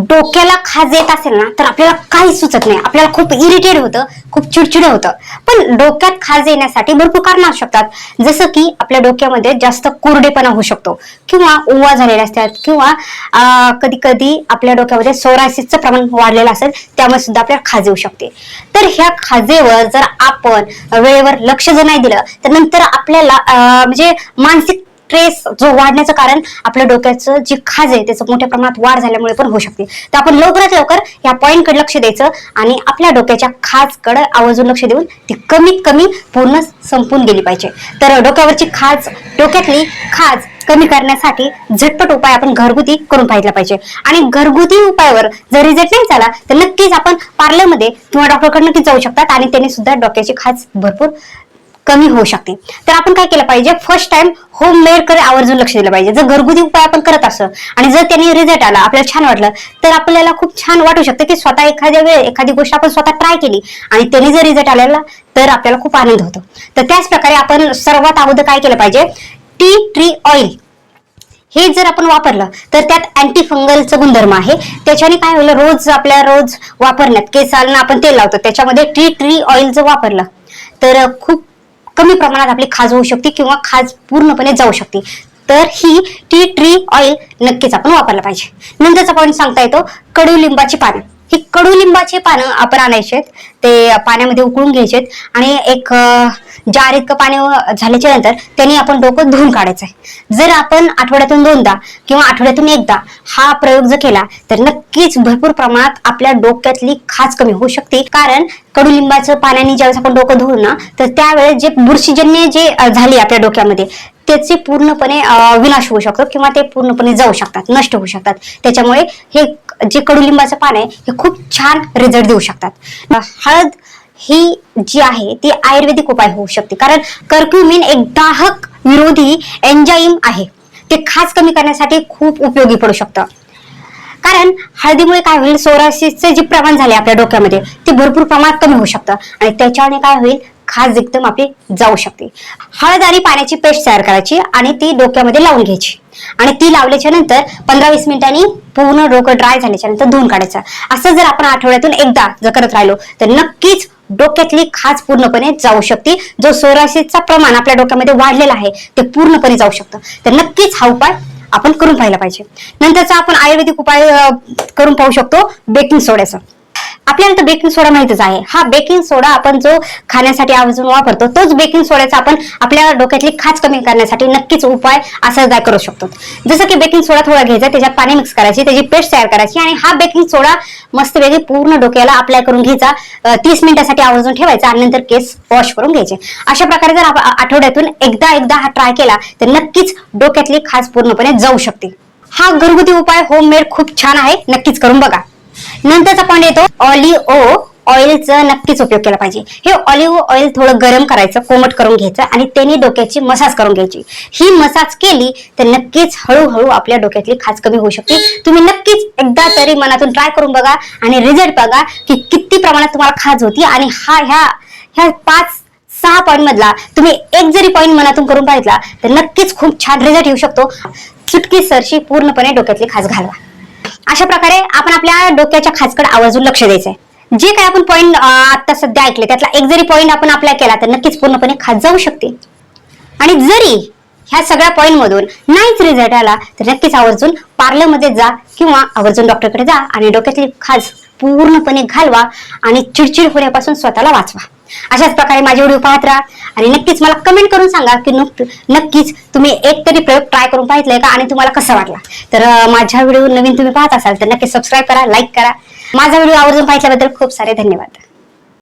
डोक्याला खाज येत असेल ना तर आपल्याला काही सुचत नाही, आपल्याला खूप इरिटेट होतं, खूप चिडचिड होतं. पण डोक्यात खाज येण्यासाठी भरपूर कारणं असू शकतात. जसं की आपल्या डोक्यामध्ये जास्त कोरडेपणा होऊ शकतो किंवा ओवा झालेले असतात किंवा कधी कधी आपल्या डोक्यामध्ये सोरायसिसचं प्रमाण वाढलेलं असेल, त्यामुळे सुद्धा आपल्याला खाज येऊ शकते. तर ह्या खाजेवर जर आपण वेळेवर लक्ष जर नाही दिलं तर नंतर आपल्याला म्हणजे मानसिक स्ट्रेस जो वाढण्याचं कारण आपल्या डोक्याचं जी खाज आहे त्याचं मोठ्या प्रमाणात वाढ झाल्यामुळे पण होऊ शकते. तर आपण लवकरात लवकर या पॉइंटकडे लक्ष द्यायचं आणि आपल्या डोक्याच्या खाजकडे आवर्जून लक्ष देऊन ती कमीत कमी पूर्ण संपून गेली पाहिजे. तर डोक्यावरची खाज, डोक्यातली खाज कमी करण्यासाठी झटपट उपाय आपण घरगुती करून पाहिला पाहिजे. आणि घरगुती उपायावर जर रिझल्ट नाही झाला तर नक्कीच आपण पार्लरमध्ये किंवा डॉक्टरकडे नक्कीच जाऊ शकतात आणि त्यांनी सुद्धा डोक्याची खाज भरपूर कमी होऊ शकते. तर आपण काय केलं पाहिजे, फर्स्ट टाइम होममेड कडे आवर्जून लक्ष दिलं पाहिजे. जर घरगुती उपाय आपण करत असं आणि जर त्यांनी रिझल्ट आला, आपल्याला छान वाटलं, तर आपल्याला खूप छान वाटू शकतं की स्वतः एखाद्या वेळ एखादी गोष्ट आपण स्वतः ट्राय केली आणि त्यांनी जर रिझल्ट आलेला तर आपल्याला खूप आनंद होतो. तर त्याच प्रकारे आपण सर्वात अगोदर काय केलं पाहिजे, टी ट्री ऑइल हे जर आपण वापरलं तर त्यात अँटी फंगलचं गुणधर्म आहे. त्याच्याने काय होईल, रोज वापरण्यात केसांना आपण तेल लावतो त्याच्यामध्ये टी ट्री ऑइल जर वापरलं तर खूप कमी प्रमाणात आपली खाज होऊ शकते किंवा खाज पूर्णपणे जाऊ शकते. तर ही टी ट्री ऑइल नक्कीच आपण वापरला पाहिजे. नंतरचा पॉईंट सांगता येतो कडुलिंबाची पानं. ही कडुलिंबाची पानं आपण आणायचे, ते पाण्यामध्ये उकळून घ्यायचे आणि एक जार इतकं पाणी झाल्याच्या नंतर त्यांनी आपण डोकं धुवून काढायचंय. जर आपण आठवड्यातून 2दा किंवा आठवड्यातून 1दा हा प्रयोग जर केला तर नक्कीच भरपूर प्रमाणात आपल्या डोक्यातली खाज कमी होऊ शकते. कारण कडुलिंबाचं पाण्याने ज्यावेळेस आपण डोकं धुवू ना तर त्यावेळेस जे बुरशीजन्य जे झाली आपल्या डोक्यामध्ये त्याचे पूर्णपणे विनाश होऊ शकतो किंवा ते पूर्णपणे जाऊ शकतात, नष्ट होऊ शकतात. त्याच्यामुळे हे जे कडुलिंबाचं पान आहे हे खूप छान रिझल्ट देऊ शकतात. हळद ही जी आहे ती आयुर्वेदिक उपाय होऊ शकते, कारण कर्क्युमिन एक दाहक विरोधी एन्झाईम आहे. ते खाज कमी करण्यासाठी खूप उपयोगी पडू शकतं. कारण हळदीमुळे काय होईल, सोरायसिसचे जे प्रमाण झाले आपल्या डोक्यामध्ये ते भरपूर प्रमाणात कमी होऊ शकतं आणि त्याच्याने काय होईल, खाज एकदम आपली जाऊ शकते. हळद आणि पाण्याची पेस्ट तयार करायची आणि ती डोक्यामध्ये लावून घ्यायची आणि ती लावल्याच्या नंतर 15-20 मिनिटांनी पूर्ण डोकं ड्राय झाल्याच्या नंतर धुवून काढायचं. असं जर आपण आठवड्यातून 1दा जर करत राहिलो तर नक्कीच डोक्यातली खाज पूर्णपणे जाऊ शकते. जो सोरायसिसचा प्रमाण आपल्या डोक्यामध्ये वाढलेला आहे ते पूर्णपणे जाऊ शकतं. तर नक्कीच हा उपाय आपण करून पाहिला पाहिजे. नंतरचा आपण आयुर्वेदिक उपाय करून पाहू शकतो बेकिंग सोड्याचा. आपल्याला तर बेकिंग सोडा माहितच आहे. हा बेकिंग सोडा आपण जो खाण्यासाठी आवर्जून वापरतो तोच बेकिंग सोड्याचा आपण आपल्या डोक्यातली खाज कमी करण्यासाठी नक्कीच उपाय असा करू शकतो. जसं की बेकिंग सोडा थोडा घ्यायचा, त्याच्यात पाणी मिक्स करायची, त्याची पेस्ट तयार करायची आणि हा बेकिंग सोडा मस्तपैकी पूर्ण डोक्याला अप्लाय करून घ्यायचा. 30 मिनिटासाठी आवर्जून ठेवायचा आणि नंतर केस वॉश करून घ्यायचे. अशा प्रकारे जर आठवड्यातून एकदा हा ट्राय केला तर नक्कीच डोक्यातली खाज पूर्णपणे जाऊ शकते. हा घरगुती उपाय होममेड खूप छान आहे, नक्कीच करून बघा. नंतरचा पॉईंट येतो ऑलिव्ह ऑइलचा नक्कीच उपयोग केला पाहिजे. हे ऑलिव्ह ऑइल थोडं गरम करायचं, कोमट करून घ्यायचं आणि त्याने डोक्याची मसाज करून घ्यायची. ही मसाज केली तर नक्कीच हळूहळू आपल्या डोक्यातली खाज कमी होऊ शकते. तुम्ही नक्कीच एकदा तरी मनातून ट्राय करून बघा आणि रिझल्ट बघा की किती प्रमाणात तुम्हाला खाज होती. आणि ह्या 5-6 पॉईंट मधला तुम्ही एक जरी पॉईंट मनातून करून पाहिला तर नक्कीच खूप छान रिझल्ट येऊ शकतो. चुटकी सरशी पूर्णपणे डोक्यातली खाज घालवा. अशा प्रकारे आपण आपल्या डोक्याच्या खाजकडे आवर्जून लक्ष द्यायचंय. जे काही आपण पॉईंट आता सध्या ऐकले त्यातला एक जरी पॉईंट आपण अप्लाय केला तर नक्कीच पूर्णपणे खाज जाऊ शकते. आणि जरी ह्या सगळ्या पॉईंट मधून नाहीच रिझल्ट आला तर नक्कीच आवर्जून पार्लरमध्ये जा किंवा आवर्जून डॉक्टरकडे जा आणि डोक्यातली खाज पूर्णपणे घालवा आणि चिडचिड होण्यापासून स्वतःला वाचवा. अशाच प्रकारे माझे व्हिडिओ पाहत राहा आणि नक्कीच मला कमेंट करून सांगा की नक्कीच तुम्ही एक तरी प्रयोग ट्राय करून पाहितलाय का आणि तुम्हाला कसा वाटला. तर माझ्या व्हिडिओ नवीन तुम्ही पाहत असाल तर नक्की सबस्क्राईब करा, लाईक करा. माझा व्हिडिओ आवर्जून पाहिल्याबद्दल खूप सारे धन्यवाद.